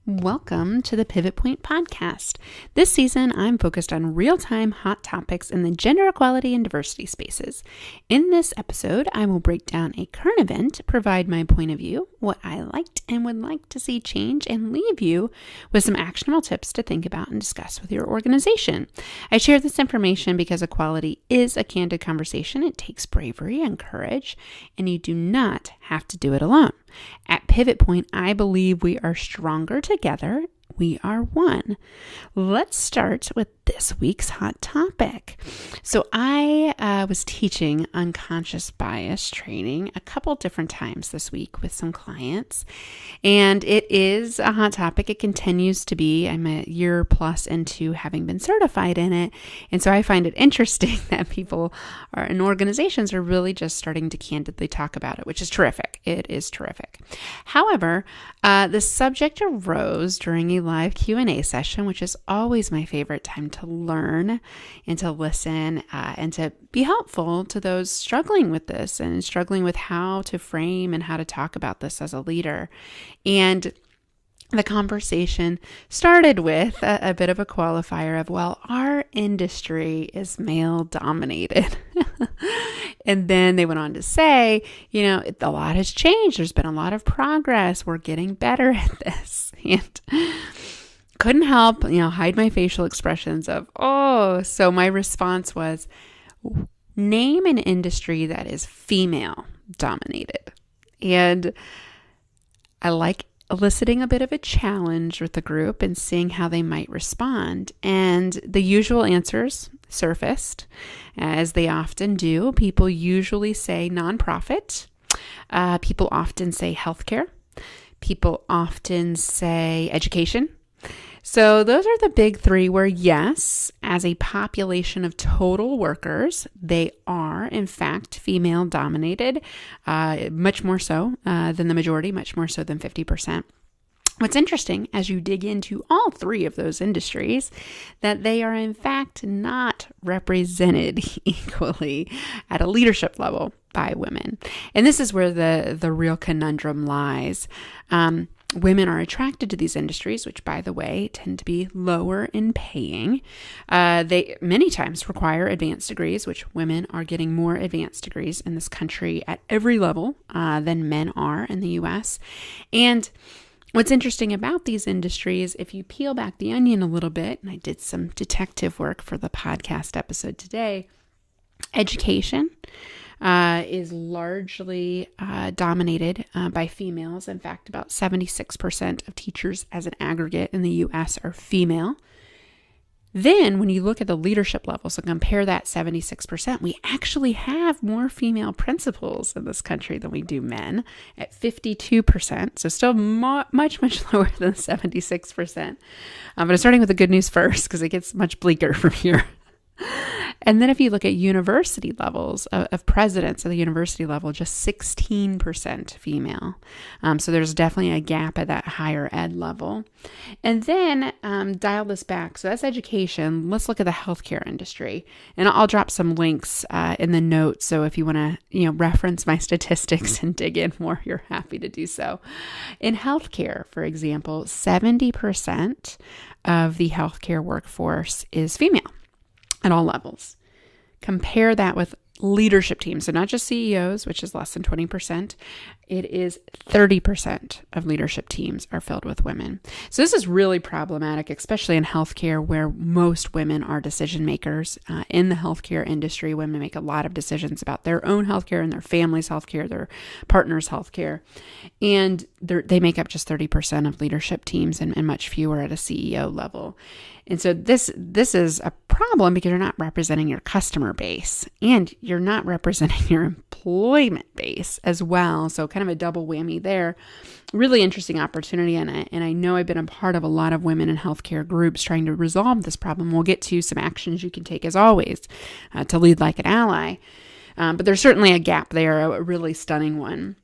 Welcome to the Pivot Point Podcast. This season, I'm focused on real-time hot topics in the gender equality and diversity spaces. In this episode, I will break down a current event, provide my point of view, what I liked and would like to see change, and leave you with some actionable tips to think about and discuss with your organization. I share this information because equality is a candid conversation. It takes bravery and courage, and you do not have to do it alone. At Pivot Point, I believe we are stronger together. We are one. Let's start with this week's hot topic. So I was teaching unconscious bias training a couple different times this week with some clients, and it is a hot topic. It continues to be. I'm a year plus into having been certified in it, and so I find it interesting that people and organizations are really just starting to candidly talk about it, which is terrific. It is terrific. However, the subject arose during a live Q&A session, which is always my favorite time to learn and to listen and to be helpful to those struggling with this and struggling with how to frame and how to talk about this as a leader. And the conversation started with a bit of a qualifier of, well, our industry is male dominated. And then they went on to say, a lot has changed. There's been a lot of progress. We're getting better at this. And couldn't help, hide my facial expressions of, so my response was, name an industry that is female dominated. And I like eliciting a bit of a challenge with the group and seeing how they might respond. And the usual answers surfaced, as they often do. People usually say nonprofit. People often say healthcare. People often say education. So those are the big three where, yes, as a population of total workers, they are, in fact, female dominated, much more so than the majority, much more so than 50%. What's interesting, as you dig into all three of those industries, that they are, in fact, not represented equally at a leadership level by women. And this is where the real conundrum lies. Women are attracted to these industries, which, by the way, tend to be lower in paying. They many times require advanced degrees, which women are getting more advanced degrees in this country at every level than men are in the U.S. And what's interesting about these industries, if you peel back the onion a little bit, and I did some detective work for the podcast episode today, education is largely dominated by females. In fact, about 76% of teachers as an aggregate in the U.S. are female. Then when you look at the leadership levels and compare that 76%, we actually have more female principals in this country than we do men at 52%. So still much, much lower than 76%. But I'm starting with the good news first because it gets much bleaker from here. And then if you look at university levels of presidents at the university level, just 16% female. So there's definitely a gap at that higher ed level. And then dial this back. So that's education. Let's look at the healthcare industry. And I'll drop some links in the notes. So if you want to, reference my statistics and dig in more, you're happy to do so. In healthcare, for example, 70% of the healthcare workforce is female. At all levels. Compare that with leadership teams. So not just CEOs, which is less than 20%. It is 30% of leadership teams are filled with women. So this is really problematic, especially in healthcare, where most women are decision makers. In the healthcare industry, women make a lot of decisions about their own healthcare and their family's healthcare, their partner's healthcare. And they make up just 30% of leadership teams and much fewer at a CEO level. And so this is a problem because you're not representing your customer base and you're not representing your employment base as well. So kind of a double whammy there. Really interesting opportunity. And I know I've been a part of a lot of women in healthcare groups trying to resolve this problem. We'll get to some actions you can take as always to lead like an ally. But there's certainly a gap there, a really stunning one.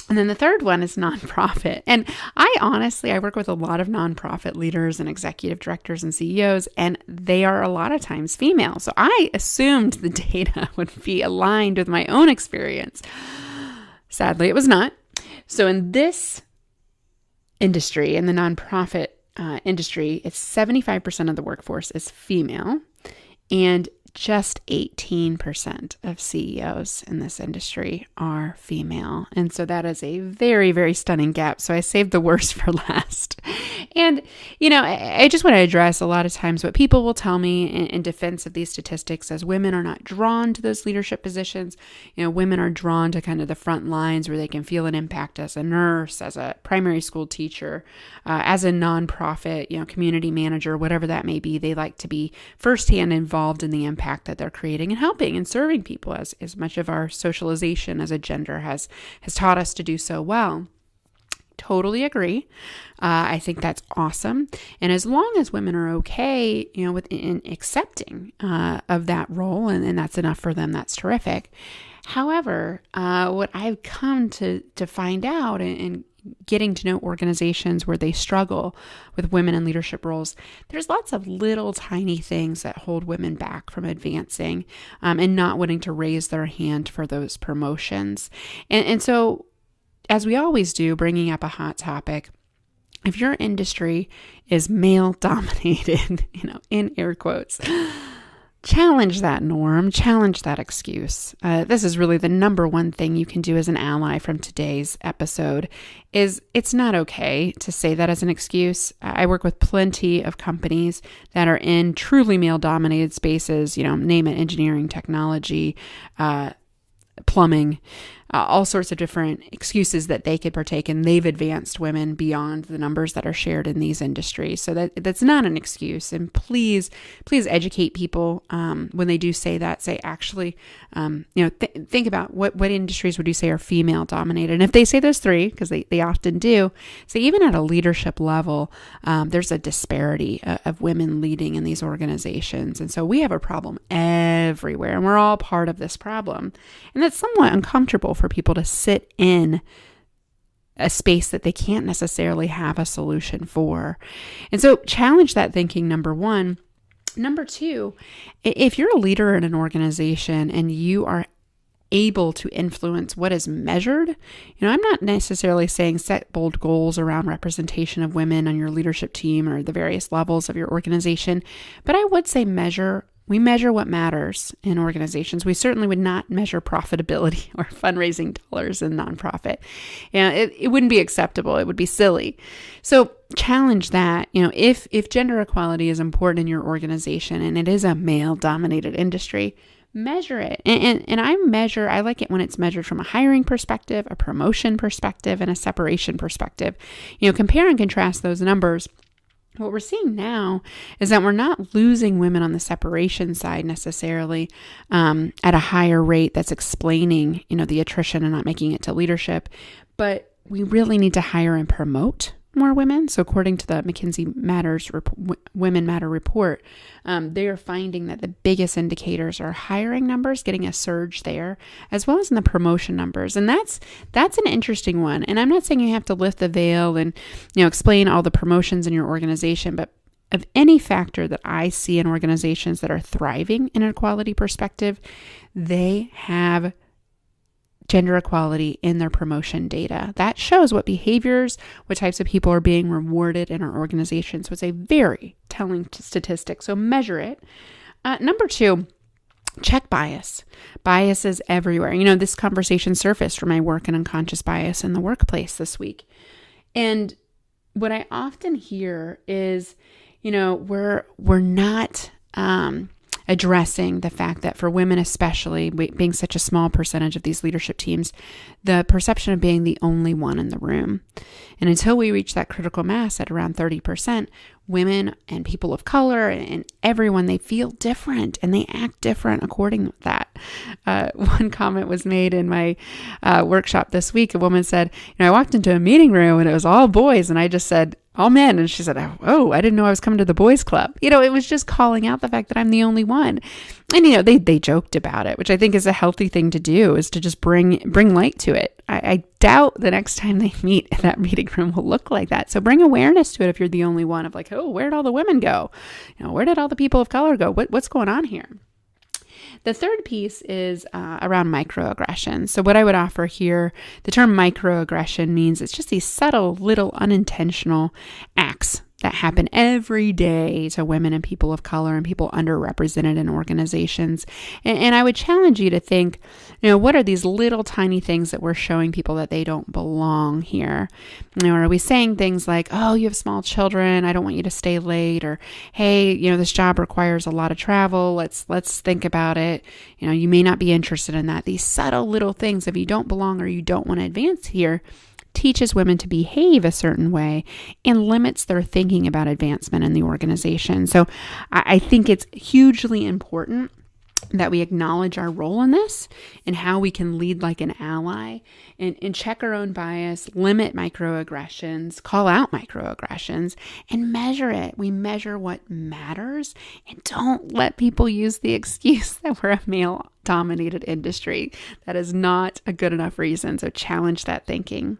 And then the third one is nonprofit. And I work with a lot of nonprofit leaders and executive directors and CEOs, and they are a lot of times female. So I assumed the data would be aligned with my own experience. Sadly, it was not. So in this industry, in the nonprofit industry, it's 75% of the workforce is female, and just 18% of CEOs in this industry are female. And so that is a very, very stunning gap. So I saved the worst for last. And, I just want to address a lot of times what people will tell me in defense of these statistics as women are not drawn to those leadership positions. Women are drawn to kind of the front lines where they can feel an impact as a nurse, as a primary school teacher, as a nonprofit, community manager, whatever that may be. They like to be firsthand involved in the impact that they're creating and helping and serving people, as much of our socialization as a gender has taught us to do so well. Totally agree. I think that's awesome. And as long as women are okay, in accepting of that role, and that's enough for them, that's terrific. However, what I've come to find out and getting to know organizations where they struggle with women in leadership roles, there's lots of little tiny things that hold women back from advancing and not wanting to raise their hand for those promotions. And so, as we always do, bringing up a hot topic, if your industry is male dominated, in air quotes, challenge that norm, challenge that excuse. This is really the number one thing you can do as an ally from today's episode is it's not okay to say that as an excuse. I work with plenty of companies that are in truly male dominated spaces, name it engineering, technology, plumbing, all sorts of different excuses that they could partake in. They've advanced women beyond the numbers that are shared in these industries. So that's not an excuse. And please educate people when they do say that. Say, actually, think about what industries would you say are female dominated? And if they say those three, because they often do, so even at a leadership level, there's a disparity of women leading in these organizations. And so we have a problem everywhere, and we're all part of this problem. And that's somewhat uncomfortable for people to sit in a space that they can't necessarily have a solution for. And so challenge that thinking, number one. Number two, if you're a leader in an organization and you are able to influence what is measured, I'm not necessarily saying set bold goals around representation of women on your leadership team or the various levels of your organization, but I would say we measure what matters in organizations. We certainly would not measure profitability or fundraising dollars in nonprofit. It wouldn't be acceptable. It would be silly. So challenge that. If gender equality is important in your organization and it is a male-dominated industry, measure it. And I like it when it's measured from a hiring perspective, a promotion perspective, and a separation perspective. Compare and contrast those numbers. What we're seeing now is that we're not losing women on the separation side necessarily at a higher rate that's explaining, the attrition and not making it to leadership, but we really need to hire and promote more women. So according to the McKinsey Women Matter report, they are finding that the biggest indicators are hiring numbers, getting a surge there, as well as in the promotion numbers. And that's an interesting one. And I'm not saying you have to lift the veil and, explain all the promotions in your organization, but of any factor that I see in organizations that are thriving in an equality perspective, they have gender equality in their promotion data. That shows what behaviors, what types of people are being rewarded in our organization. So it's a very telling statistic. So measure it. Number two, check bias. Bias is everywhere. This conversation surfaced from my work in unconscious bias in the workplace this week. And what I often hear is, we're not addressing the fact that for women especially, being such a small percentage of these leadership teams, the perception of being the only one in the room. And until we reach that critical mass at around 30%, women and people of color and everyone, they feel different and they act different according to that. One comment was made in my workshop this week. A woman said, I walked into a meeting room and it was all boys, and I just said, all men. And she said, oh, I didn't know I was coming to the boys club. It was just calling out the fact that I'm the only one. And, they joked about it, which I think is a healthy thing to do, is to just bring light to it. I doubt the next time they meet in that meeting room will look like that. So bring awareness to it if you're the only one, of like, oh, where did all the women go? Where did all the people of color go? What's going on here? The third piece is around microaggressions. So what I would offer here, the term microaggression means it's just these subtle, little, unintentional acts that happen every day to women and people of color and people underrepresented in organizations. And I would challenge you to think, what are these little tiny things that we're showing people that they don't belong here? Are we saying things like, oh, you have small children, I don't want you to stay late, or hey, this job requires a lot of travel, let's think about it. You may not be interested in that. These subtle little things, if you don't belong or you don't want to advance here, teaches women to behave a certain way and limits their thinking about advancement in the organization. So I think it's hugely important that we acknowledge our role in this and how we can lead like an ally and check our own bias, limit microaggressions, call out microaggressions, and measure it. We measure what matters, and don't let people use the excuse that we're a male-dominated industry. That is not a good enough reason, so challenge that thinking.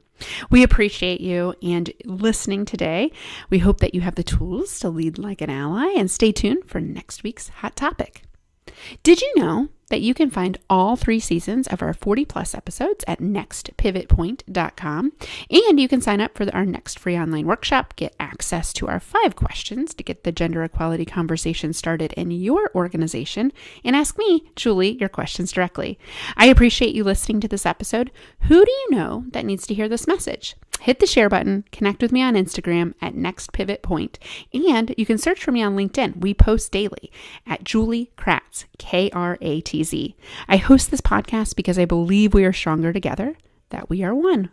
We appreciate you and listening today. We hope that you have the tools to lead like an ally, and stay tuned for next week's hot topic. Did you know that you can find all 3 seasons of our 40+ episodes at nextpivotpoint.com, and you can sign up for our next free online workshop, get access to our 5 questions to get the gender equality conversation started in your organization, and ask me, Julie, your questions directly. I appreciate you listening to this episode. Who do you know that needs to hear this message? Hit the share button, connect with me on Instagram at nextpivotpoint, and you can search for me on LinkedIn. We post daily at Julie Kratz, Kratz. I host this podcast because I believe we are stronger together, that we are one.